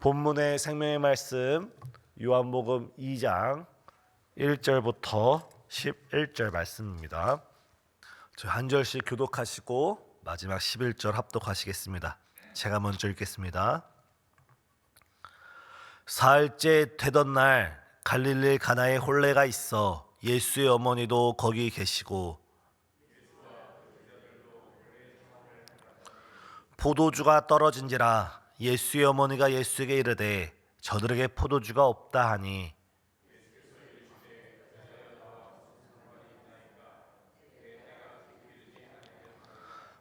본문의 생명의 말씀 요한복음 2장 1절부터 11절 말씀입니다. 저희 한 절씩 교독하시고 마지막 11절 합독하시겠습니다. 제가 먼저 읽겠습니다. 사흘째 되던 날 갈릴리 가나에 혼례가 있어 예수의 어머니도 거기 계시고 포도주가 떨어진지라 예수의 어머니가 예수에게 이르되 저들에게 포도주가 없다 하니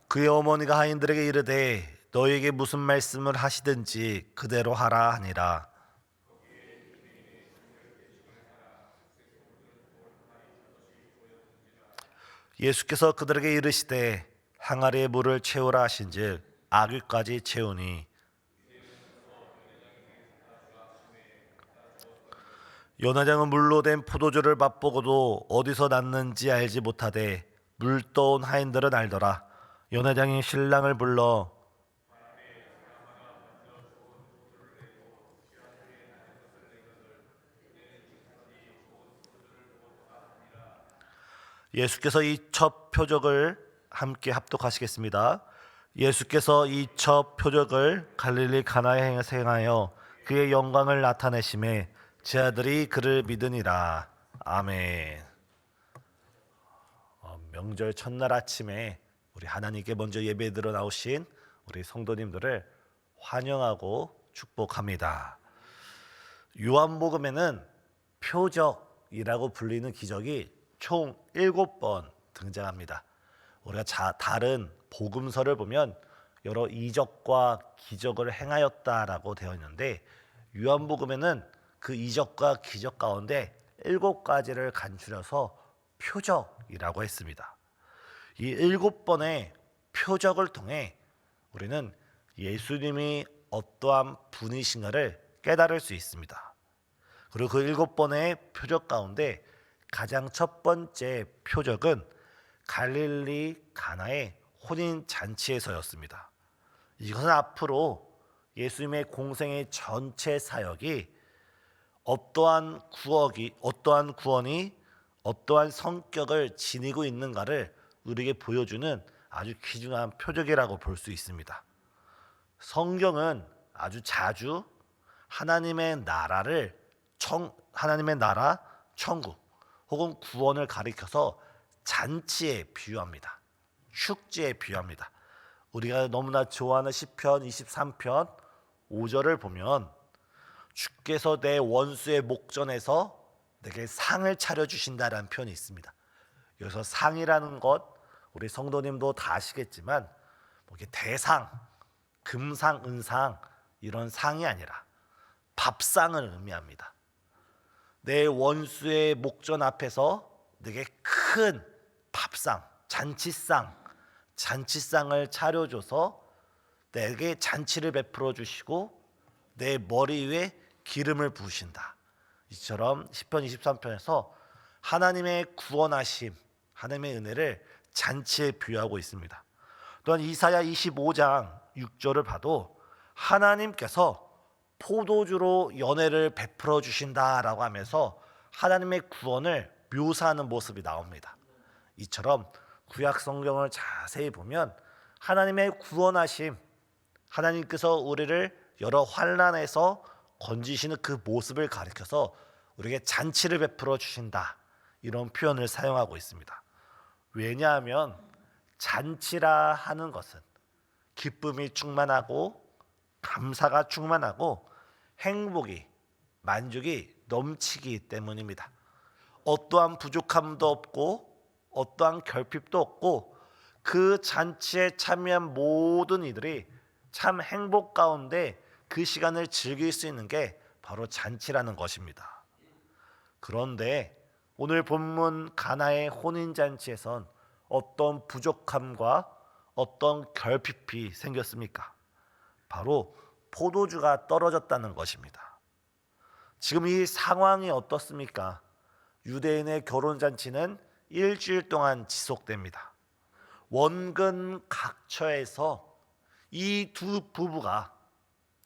그의 어머니가 하인들에게 이르되 너에게 무슨 말씀을 하시든지 그대로 하라 하니라. 예수께서 그들에게 이르시되 항아리에 물을 채우라 하신즉 아귀까지 채우니 연화장은 물로 된 포도주를 맛보고도 어디서 났는지 알지 못하되 물 떠온 하인들은 알더라. 연화장이 신랑을 불러 예수께서 이 첫 표적을 함께 합독하시겠습니다. 예수께서 이 첫 표적을 갈릴리 가나에 행하여 그의 영광을 나타내심에 제자들이 그를 믿으니라. 아멘. 명절 첫날 아침에 우리 하나님께 먼저 예배드려 나오신 우리 성도님들을 환영하고 축복합니다. 요한복음에는 표적이라고 불리는 기적이 총 7번 등장합니다. 우리가 다른 복음서를 보면 여러 이적과 기적을 행하였다라고 되어 있는데 요한복음에는 그 이적과 기적 가운데 7가지를 간추려서 표적이라고 했습니다. 이 7번의 표적을 통해 우리는 예수님이 어떠한 분이신가를 깨달을 수 있습니다. 그리고 그 7번의 표적 가운데 가장 첫 번째 표적은 갈릴리 가나의 혼인 잔치에서였습니다. 이것은 앞으로 예수님의 공생의 전체 사역이 어떠한 구원이 어떠한 성격을 지니고 있는가를 우리에게 보여주는 아주 귀중한 표적이라고 볼 수 있습니다. 성경은 아주 자주 하나님의 나라, 천국 혹은 구원을 가리켜서 잔치에 비유합니다. 축제에 비유합니다. 우리가 너무나 좋아하는 시편 23편 5절을 보면 주께서 내 원수의 목전에서 내게 상을 차려주신다라는 표현이 있습니다. 여기서 상이라는 것 우리 성도님도 다 아시겠지만 이게 대상, 금상, 은상 이런 상이 아니라 밥상을 의미합니다. 내 원수의 목전 앞에서 내게 큰 밥상, 잔치상을 차려줘서 내게 잔치를 베풀어 주시고 내 머리 위에 기름을 부으신다. 이처럼 시편 23편에서 하나님의 구원하심, 하나님의 은혜를 잔치에 비유하고 있습니다. 또한 이사야 25장 6절을 봐도 하나님께서 포도주로 연회를 베풀어 주신다라고 하면서 하나님의 구원을 묘사하는 모습이 나옵니다. 이처럼 구약 성경을 자세히 보면 하나님의 구원하심, 하나님께서 우리를 여러 환난에서 건지시는 그 모습을 가리켜서 우리에게 잔치를 베풀어 주신다 이런 표현을 사용하고 있습니다. 왜냐하면 잔치라 하는 것은 기쁨이 충만하고 감사가 충만하고 행복이 만족이 넘치기 때문입니다. 어떠한 부족함도 없고 어떠한 결핍도 없고 그 잔치에 참여한 모든 이들이 참 행복 가운데 그 시간을 즐길 수 있는 게 바로 잔치라는 것입니다. 그런데 오늘 본문 가나의 혼인잔치에선 어떤 부족함과 어떤 결핍이 생겼습니까? 바로 포도주가 떨어졌다는 것입니다. 지금 이 상황이 어떻습니까? 유대인의 결혼잔치는 일주일 동안 지속됩니다. 원근 각처에서 이 두 부부가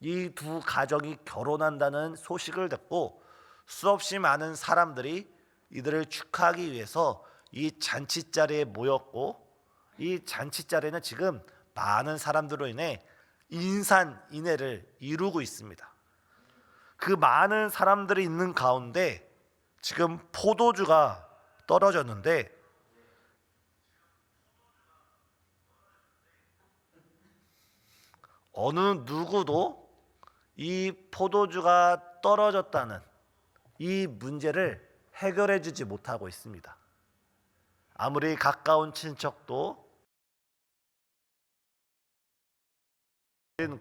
이 두 가정이 결혼한다는 소식을 듣고 수없이 많은 사람들이 이들을 축하하기 위해서 이 잔치자리에 모였고, 이 잔치자리는 지금 많은 사람들로 인해 인산인해를 이루고 있습니다. 그 많은 사람들이 있는 가운데 지금 포도주가 떨어졌는데, 어느 누구도 이 포도주가 떨어졌다는 이 문제를 해결해 주지 못하고 있습니다. 아무리 가까운 친척도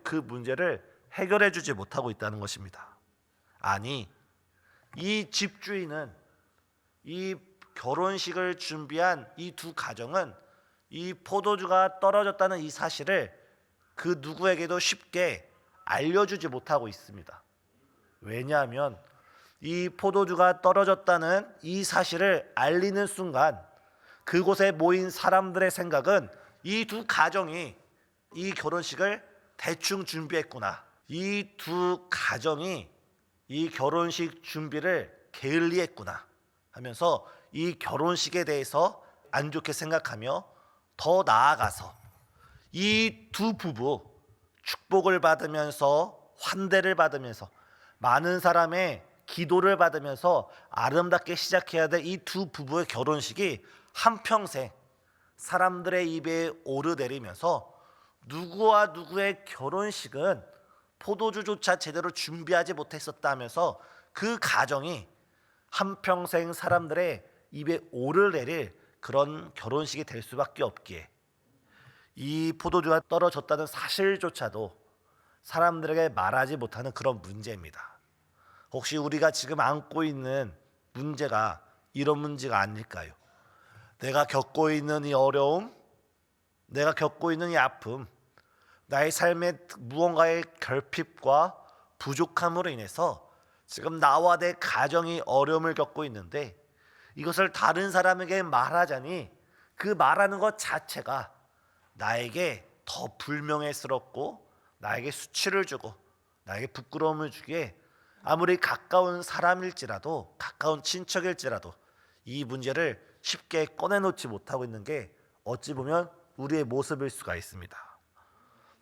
그 문제를 해결해 주지 못하고 있다는 것입니다. 아니, 이 집주인은, 이 결혼식을 준비한 이 두 가정은 이 포도주가 떨어졌다는 이 사실을 그 누구에게도 쉽게 알려주지 못하고 있습니다. 왜냐하면 이 포도주가 떨어졌다는 이 사실을 알리는 순간 그곳에 모인 사람들의 생각은 이 두 가정이 이 결혼식을 대충 준비했구나, 이 두 가정이 이 결혼식 준비를 게을리했구나 하면서 이 결혼식에 대해서 안 좋게 생각하며, 더 나아가서 이 두 부부 축복을 받으면서, 환대를 받으면서, 많은 사람의 기도를 받으면서 아름답게 시작해야 될 이 두 부부의 결혼식이 한평생 사람들의 입에 오르내리면서 누구와 누구의 결혼식은 포도주조차 제대로 준비하지 못했었다면서 그 가정이 한평생 사람들의 입에 오르내릴 그런 결혼식이 될 수밖에 없기에, 이 포도주가 떨어졌다는 사실조차도 사람들에게 말하지 못하는 그런 문제입니다. 혹시 우리가 지금 안고 있는 문제가 이런 문제가 아닐까요? 내가 겪고 있는 이 어려움, 내가 겪고 있는 이 아픔, 나의 삶의 무언가의 결핍과 부족함으로 인해서 지금 나와 내 가정이 어려움을 겪고 있는데, 이것을 다른 사람에게 말하자니 그 말하는 것 자체가 나에게 더 불명예스럽고, 나에게 수치를 주고, 나에게 부끄러움을 주기에, 아무리 가까운 사람일지라도, 가까운 친척일지라도 이 문제를 쉽게 꺼내놓지 못하고 있는 게 어찌 보면 우리의 모습일 수가 있습니다.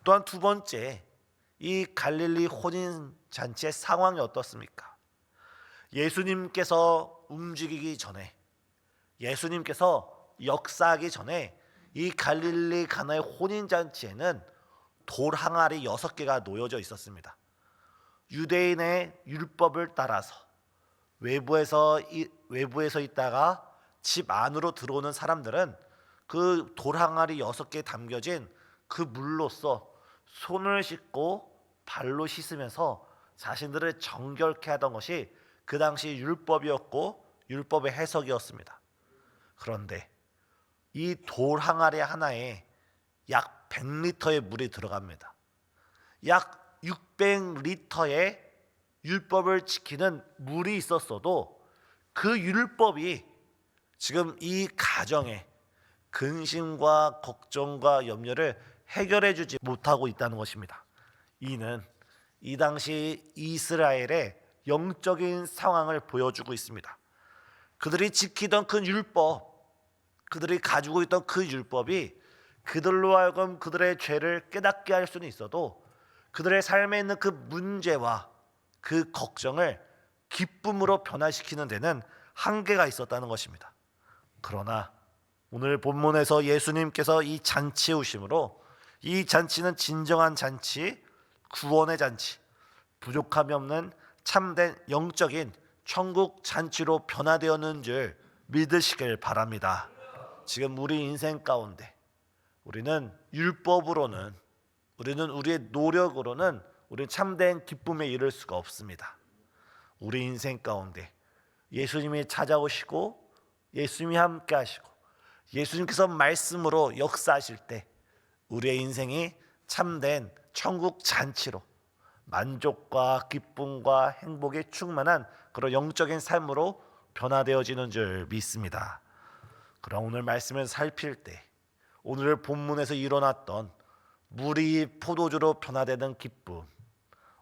또한 두 번째, 이 갈릴리 혼인잔치의 상황이 어떻습니까? 예수님께서 움직이기 전에, 예수님께서 역사하기 전에 이 갈릴리 가나의 혼인잔치에는 돌 항아리 6개가 놓여져 있었습니다. 유대인의 율법을 따라서 외부에서 있다가 집 안으로 들어오는 사람들은 그 돌 항아리 6개에 담겨진 그 물로써 손을 씻고 발로 씻으면서 자신들을 정결케 하던 것이 그 당시 율법이었고 율법의 해석이었습니다. 그런데 이 돌 항아리 하나에 약 100리터의 물이 들어갑니다. 약 600리터의 율법을 지키는 물이 있었어도 그 율법이 지금 이 가정의 근심과 걱정과 염려를 해결해 주지 못하고 있다는 것입니다. 이는 이 당시 이스라엘의 영적인 상황을 보여주고 있습니다. 그들이 지키던 그 율법, 그들이 가지고 있던 그 율법이 그들로 하여금 그들의 죄를 깨닫게 할 수는 있어도 그들의 삶에 있는 그 문제와 그 걱정을 기쁨으로 변화시키는 데는 한계가 있었다는 것입니다. 그러나 오늘 본문에서 예수님께서 이 잔치에 오심으로, 이 잔치는 진정한 잔치, 구원의 잔치, 부족함이 없는 참된 영적인 천국 잔치로 변화되었는 줄 믿으시길 바랍니다. 지금 우리 인생 가운데 우리는 율법으로는, 우리는 우리의 노력으로는 우리는 참된 기쁨에 이를 수가 없습니다. 우리 인생 가운데 예수님이 찾아오시고 예수님이 함께 하시고 예수님께서 말씀으로 역사하실 때 우리의 인생이 참된 천국 잔치로 만족과 기쁨과 행복에 충만한 그런 영적인 삶으로 변화되어지는 줄 믿습니다. 그럼 오늘 말씀을 살필 때 오늘 본문에서 일어났던 물이 포도주로 변화되는 기쁨,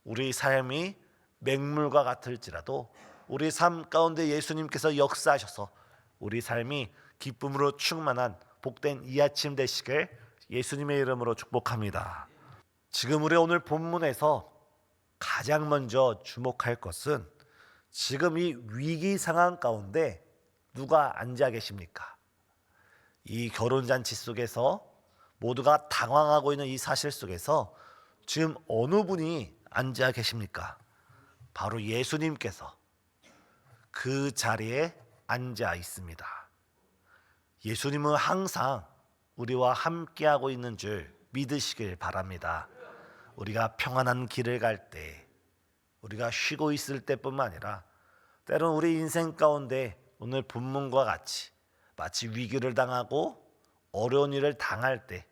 우리 삶이 맹물과 같을지라도 우리 삶 가운데 예수님께서 역사하셔서 우리 삶이 기쁨으로 충만한 복된 이 아침 되시길 예수님의 이름으로 축복합니다. 지금 우리 오늘 본문에서 가장 먼저 주목할 것은 지금 이 위기 상황 가운데 누가 앉아 계십니까? 이 결혼잔치 속에서 모두가 당황하고 있는 이 사실 속에서 지금 어느 분이 앉아 계십니까? 바로 예수님께서 그 자리에 앉아 있습니다. 예수님은 항상 우리와 함께하고 있는 줄 믿으시길 바랍니다. 우리가 평안한 길을 갈 때, 우리가 쉬고 있을 때뿐만 아니라 때론 우리 인생 가운데 오늘 본문과 같이 마치 위기를 당하고 어려운 일을 당할 때,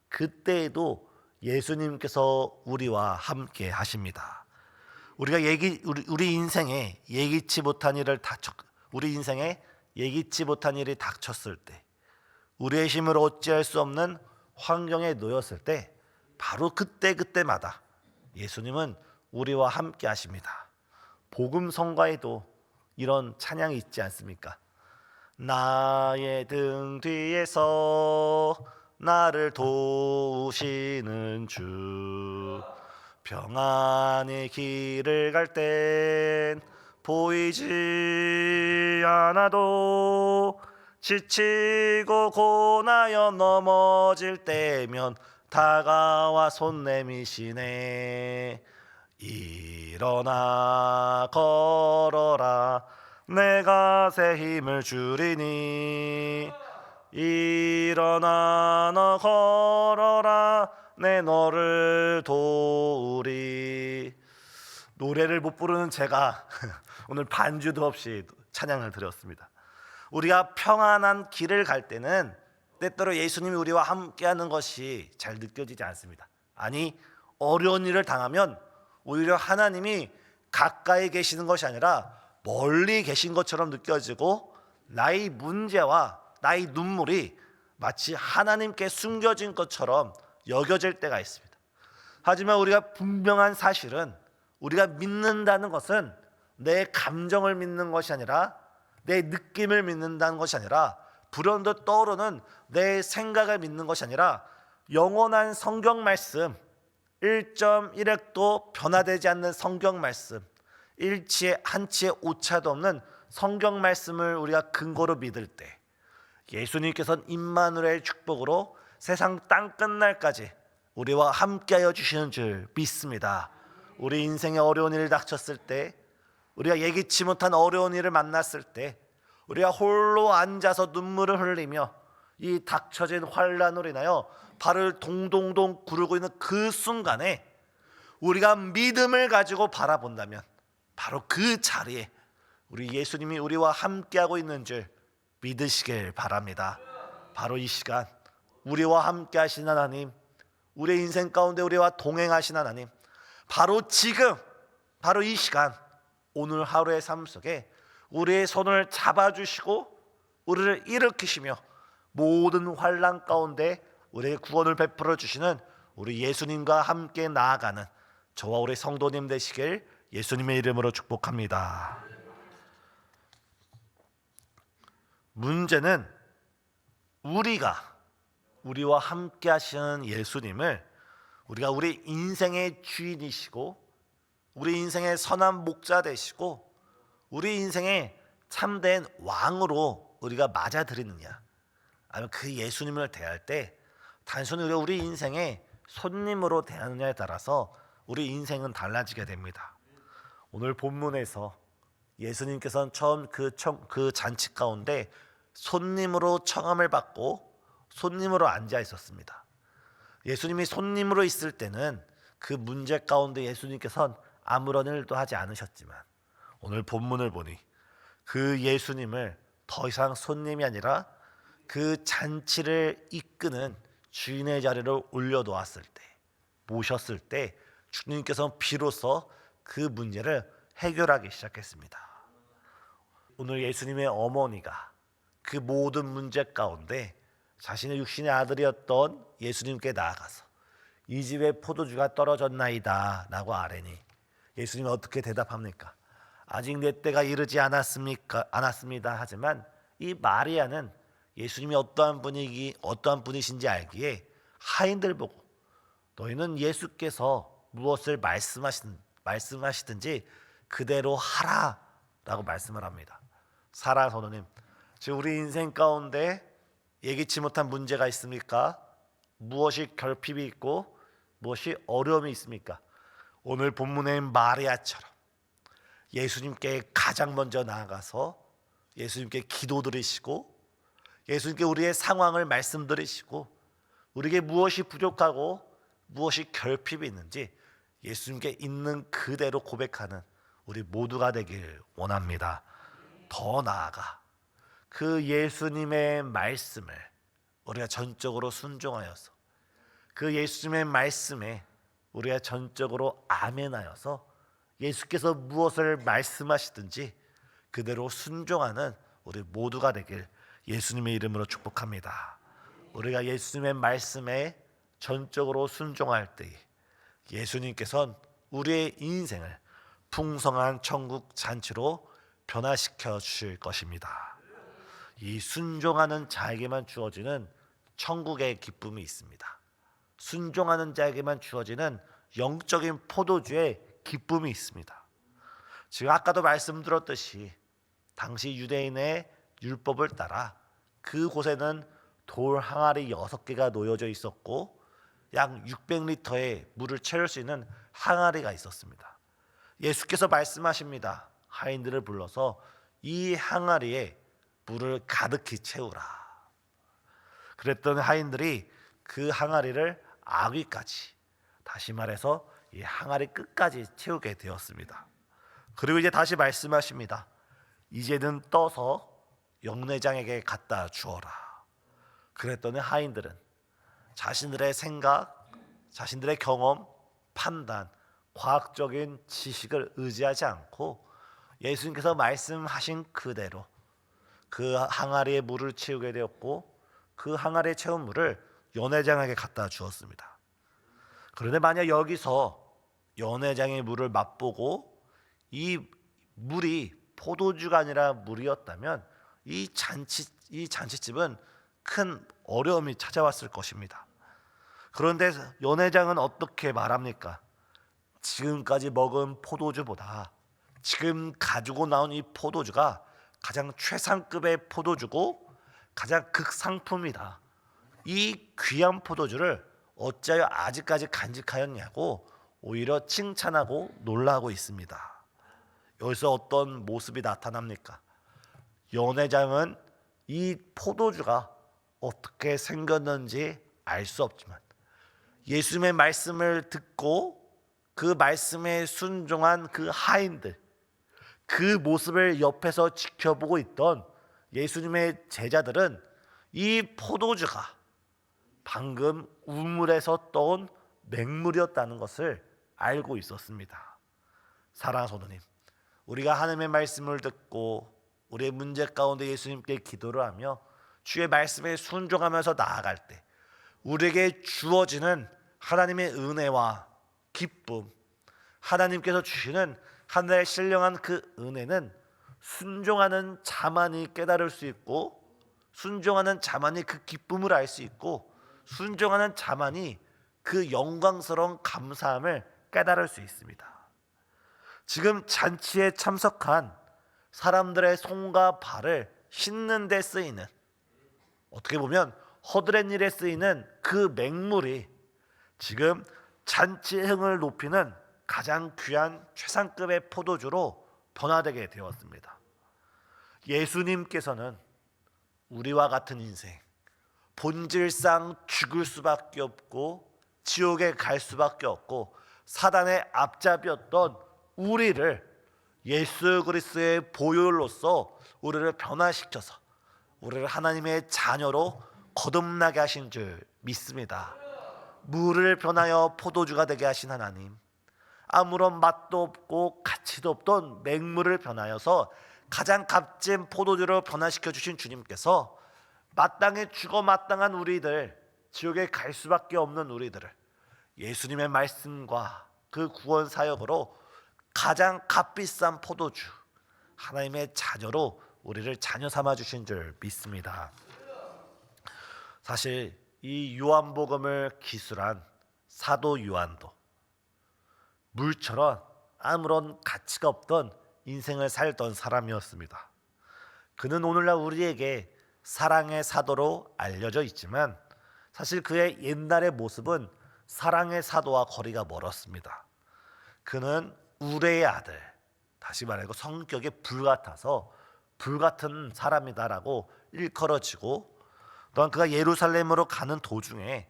그때에도 예수님께서 우리와 함께 하십니다. 우리 인생에 예기치 못한 일이 닥쳤을 때, 우리의 힘으로 어찌할 수 없는 환경에 놓였을 때, 바로 그때마다 예수님은 우리와 함께 하십니다. 복음 성가에도 이런 찬양이 있지 않습니까? 나의 등 뒤에서 나를 도우시는 주, 평안히 길을 갈 땐 보이지 않아도 지치고 고나여 넘어질 때면 다가와 손 내미시네. 일어나 걸어라 내가 새 힘을 주리니. 일어나 너 걸어라 내 너를 도우리. 노래를 못 부르는 제가 오늘 반주도 없이 찬양을 드렸습니다. 우리가 평안한 길을 갈 때는 때때로 예수님이 우리와 함께하는 것이 잘 느껴지지 않습니다. 아니, 어려운 일을 당하면 오히려 하나님이 가까이 계시는 것이 아니라 멀리 계신 것처럼 느껴지고, 나의 문제와 나의 눈물이 마치 하나님께 숨겨진 것처럼 여겨질 때가 있습니다. 하지만 우리가 분명한 사실은, 우리가 믿는다는 것은 내 감정을 믿는 것이 아니라, 내 느낌을 믿는다는 것이 아니라, 불현듯 떠오르는 내 생각을 믿는 것이 아니라, 영원한 성경 말씀, 1.1획도 변화되지 않는 성경 말씀, 일치에 한치의 오차도 없는 성경 말씀을 우리가 근거로 믿을 때, 예수님께서는 임마누엘의 축복으로 세상 땅 끝날까지 우리와 함께하여 주시는 줄 믿습니다. 우리 인생에 어려운 일이 닥쳤을 때, 우리가 예기치 못한 어려운 일을 만났을 때, 우리가 홀로 앉아서 눈물을 흘리며 이 닥쳐진 환난으로 인하여 발을 동동동 구르고 있는 그 순간에 우리가 믿음을 가지고 바라본다면, 바로 그 자리에 우리 예수님이 우리와 함께하고 있는 줄 믿으시길 바랍니다. 바로 이 시간 우리와 함께 하신 하나님, 우리의 인생 가운데 우리와 동행하신 하나님, 바로 지금, 바로 이 시간, 오늘 하루의 삶 속에 우리의 손을 잡아주시고 우리를 일으키시며 모든 환난 가운데 우리에게 구원을 베풀어 주시는 우리 예수님과 함께 나아가는 저와 우리 성도님 되시길 예수님의 이름으로 축복합니다. 문제는 우리와 함께 하시는 예수님을 우리가 우리 인생의 주인이시고, 우리 인생의 선한 목자 되시고, 우리 인생의 참된 왕으로 우리가 맞아들이느냐, 아니면 그 예수님을 대할 때 단순히 우리 인생의 손님으로 대하느냐에 따라서 우리 인생은 달라지게 됩니다. 오늘 본문에서 예수님께서는 처음 그 잔치 가운데 손님으로 청함을 받고 손님으로 앉아 있었습니다. 예수님이 손님으로 있을 때는 그 문제 가운데 예수님께서는 아무런 일도 하지 않으셨지만, 오늘 본문을 보니 그 예수님을 더 이상 손님이 아니라 그 잔치를 이끄는 주인의 자리로 올려놓았을 때, 모셨을 때 주님께서는 비로소 그 문제를 해결하기 시작했습니다. 오늘 예수님의 어머니가 그 모든 문제 가운데 자신의 육신의 아들이었던 예수님께 나아가서 이 집에 포도주가 떨어졌나이다 라고 아뢰니, 예수님은 어떻게 대답합니까? 아직 내 때가 이르지 않았습니다. 하지만 이 마리아는 예수님이 어떠한 분이신지 알기에 하인들 보고 너희는 예수께서 무엇을 말씀하시든지 그대로 하라라고 말씀을 합니다. 사랑하는 성도님, 지금 우리 인생 가운데 예기치 못한 문제가 있습니까? 무엇이 결핍이 있고 무엇이 어려움이 있습니까? 오늘 본문의 마리아처럼 예수님께 가장 먼저 나아가서 예수님께 기도드리시고 예수님께 우리의 상황을 말씀드리시고 우리에게 무엇이 부족하고 무엇이 결핍이 있는지 예수님께 있는 그대로 고백하는 우리 모두가 되길 원합니다. 더 나아가 그 예수님의 말씀을 우리가 전적으로 순종하여서 그 예수님의 말씀에 우리가 전적으로 아멘하여서 예수께서 무엇을 말씀하시든지 그대로 순종하는 우리 모두가 되길 예수님의 이름으로 축복합니다. 우리가 예수님의 말씀에 전적으로 순종할 때 예수님께서는 우리의 인생을 풍성한 천국 잔치로 변화시켜 주실 것입니다. 이 순종하는 자에게만 주어지는 천국의 기쁨이 있습니다. 순종하는 자에게만 주어지는 영적인 포도주의 기쁨이 있습니다. 지금 아까도 말씀드렸듯이 당시 유대인의 율법을 따라 그곳에는 돌 항아리 6개가 놓여져 있었고 약 600리터의 물을 채울 수 있는 항아리가 있었습니다. 예수께서 말씀하십니다. 하인들을 불러서 이 항아리에 물을 가득히 채우라. 그랬던 하인들이 그 항아리를 아귀까지, 다시 말해서 이 항아리 끝까지 채우게 되었습니다. 그리고 이제 다시 말씀하십니다. 이제는 떠서 영내장에게 갖다 주어라. 그랬더니 하인들은 자신들의 생각, 자신들의 경험, 판단, 과학적인 지식을 의지하지 않고 예수님께서 말씀하신 그대로 그 항아리에 물을 채우게 되었고 그 항아리에 채운 물을 연회장에게 갖다 주었습니다. 그런데 만약 여기서 연회장의 물을 맛보고 이 물이 포도주가 아니라 물이었다면 이 잔치집은 큰 어려움이 찾아왔을 것입니다. 그런데 연회장은 어떻게 말합니까? 지금까지 먹은 포도주보다 지금 가지고 나온 이 포도주가 가장 최상급의 포도주고 가장 극상품이다. 이 귀한 포도주를 어찌하여 아직까지 간직하였냐고 오히려 칭찬하고 놀라고 있습니다. 여기서 어떤 모습이 나타납니까? 연회장은 이 포도주가 어떻게 생겼는지 알 수 없지만 예수님의 말씀을 듣고 그 말씀에 순종한 그 하인들, 그 모습을 옆에서 지켜보고 있던 예수님의 제자들은 이 포도주가 방금 우물에서 떠온 맹물이었다는 것을 알고 있었습니다. 사랑하는 성도님, 우리가 하나님의 말씀을 듣고 우리의 문제 가운데 예수님께 기도를 하며 주의 말씀에 순종하면서 나아갈 때 우리에게 주어지는 하나님의 은혜와 기쁨, 하나님께서 주시는 하늘의 신령한 그 은혜는 순종하는 자만이 깨달을 수 있고 순종하는 자만이 그 기쁨을 알 수 있고 순종하는 자만이 그 영광스러운 감사함을 깨달을 수 있습니다. 지금 잔치에 참석한 사람들의 손과 발을 씻는 데 쓰이는, 어떻게 보면 허드렛 일에 쓰이는 그 맹물이 지금 잔치의 흥을 높이는 가장 귀한 최상급의 포도주로 변화되게 되었습니다. 예수님께서는 우리와 같은 인생, 본질상 죽을 수밖에 없고 지옥에 갈 수밖에 없고 사단의 앞잡이였던 우리를 예수 그리스도의 보혈로서 우리를 변화시켜서 우리를 하나님의 자녀로 거듭나게 하신 줄 믿습니다. 물을 변하여 포도주가 되게 하신 하나님, 아무런 맛도 없고 가치도 없던 맹물을 변하여서 가장 값진 포도주로 변화시켜 주신 주님께서 마땅히 죽어 마땅한 우리들, 지옥에 갈 수밖에 없는 우리들을 예수님의 말씀과 그 구원 사역으로 가장 값비싼 포도주, 하나님의 자녀로 우리를 자녀 삼아 주신 줄 믿습니다. 사실 이 요한복음을 기술한 사도 요한도 물처럼 아무런 가치가 없던 인생을 살던 사람이었습니다. 그는 오늘날 우리에게 사랑의 사도로 알려져 있지만 사실 그의 옛날의 모습은 사랑의 사도와 거리가 멀었습니다. 그는 우레의 아들, 다시 말하고 성격이 불같아서 불같은 사람이다라고 일컬어지고, 또한 그가 예루살렘으로 가는 도중에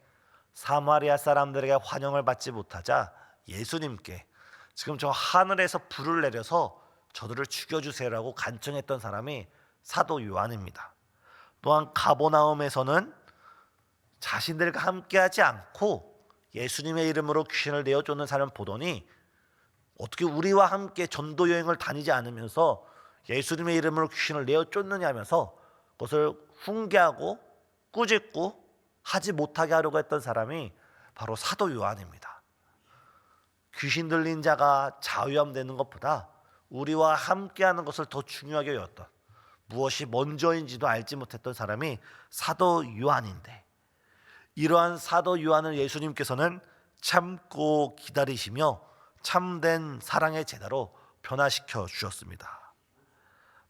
사마리아 사람들에게 환영을 받지 못하자 예수님께 지금 저 하늘에서 불을 내려서 저들을 죽여주세요라고 간청했던 사람이 사도 요한입니다. 또한 가버나움에서는 자신들과 함께하지 않고 예수님의 이름으로 귀신을 내어 쫓는 사람을 보더니 어떻게 우리와 함께 전도 여행을 다니지 않으면서 예수님의 이름으로 귀신을 내어 쫓느냐 하면서 그것을 훈계하고 꾸짖고 하지 못하게 하려고 했던 사람이 바로 사도 요한입니다. 귀신 들린 자가 자유함되는 것보다 우리와 함께하는 것을 더 중요하게 여겼던, 무엇이 먼저인지도 알지 못했던 사람이 사도 요한인데, 이러한 사도 요한을 예수님께서는 참고 기다리시며 참된 사랑의 제자로 변화시켜 주셨습니다.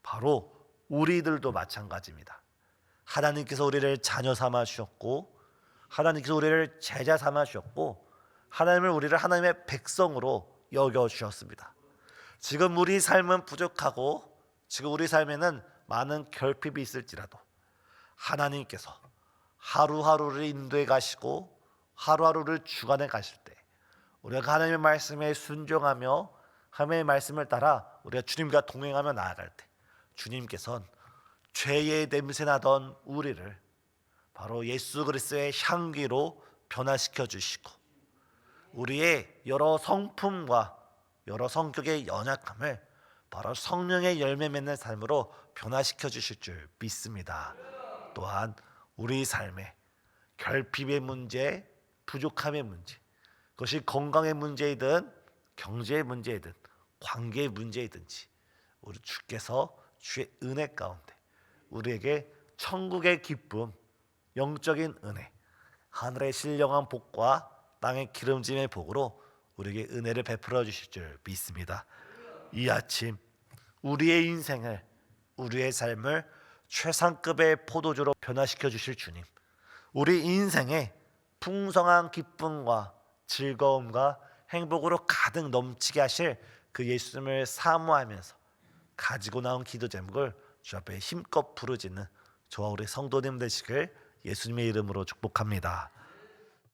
바로 우리들도 마찬가지입니다. 하나님께서 우리를 자녀 삼아 주셨고, 하나님께서 우리를 제자 삼아 주셨고, 하나님을 우리를 하나님의 백성으로 여겨 주셨습니다. 지금 우리 삶은 부족하고 지금 우리 삶에는 많은 결핍이 있을지라도 하나님께서 하루하루를 인도해 가시고 하루하루를 주관해 가실 때 우리가 하나님의 말씀에 순종하며 하나님의 말씀을 따라 우리가 주님과 동행하며 나아갈 때 주님께서는 죄의 냄새나던 우리를 바로 예수 그리스도의 향기로 변화시켜 주시고, 우리의 여러 성품과 여러 성격의 연약함을 바로 성령의 열매 맺는 삶으로 변화시켜 주실 줄 믿습니다. 또한 우리 삶에 결핍의 문제, 부족함의 문제, 그것이 건강의 문제이든 경제의 문제이든 관계의 문제이든지 우리 주께서 주의 은혜 가운데 우리에게 천국의 기쁨, 영적인 은혜, 하늘의 신령한 복과 땅의 기름짐의 복으로 우리에게 은혜를 베풀어 주실 줄 믿습니다. 이 아침 우리의 인생을, 우리의 삶을 최상급의 포도주로 변화시켜 주실 주님, 우리 인생에 풍성한 기쁨과 즐거움과 행복으로 가득 넘치게 하실 그 예수님을 사모하면서 가지고 나온 기도 제목을 주 앞에 힘껏 부르짖는 저와 우리 성도님 되시길 예수님의 이름으로 축복합니다.